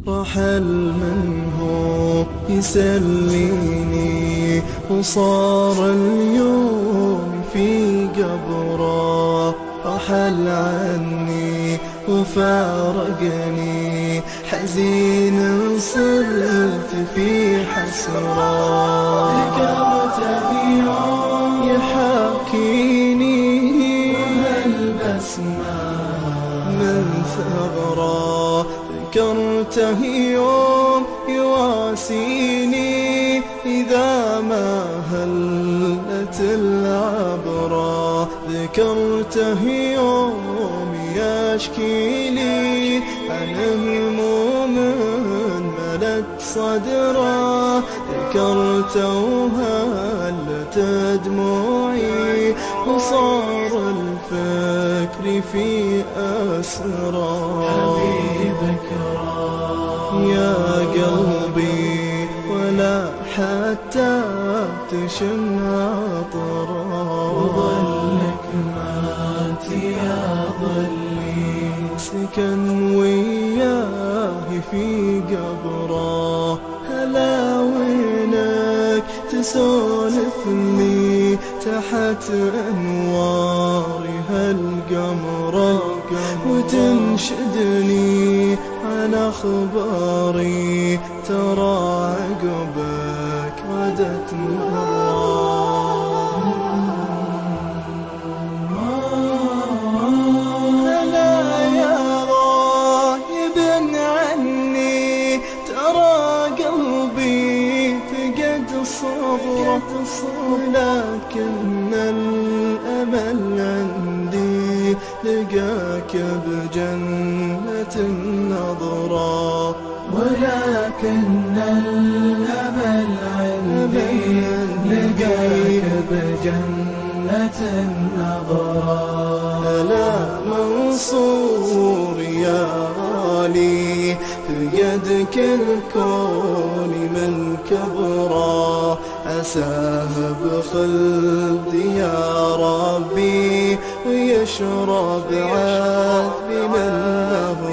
رحل من هو يسليني وصار اليوم في قبره. رحل عني وفارقني حزين صرت في حسرة. ذكرته يوم يحاكيني والبسمة من ثغرة. ذكرته يوم يواسيني إذا ما هلت العبرة. ذكرته يوم يشكيلي عن هموم ملت صدره. ذكرته وهلت دموعي وصار الفكر في أسرى. حبيبك يا قلبي ولا حتى تشم عطره. وظلك مات يا ظلي سكن وياه في قبره. هلا وينك تسولف لي تحت أنوار هالقمرة وتنشدني عن أخباري. ترى عقبك غدت مرة. هلا يا غايب عني ترى قلبي فقد صبره. لكن الأمل عندي لقاك بجنة النظرة. ولكن الأمل عندي لقاك بجنة النظرة. هلا منصور يا غالي فقدك الكون من كبره. عساه بخلد يا ربي ويشرب عذبي من نهره.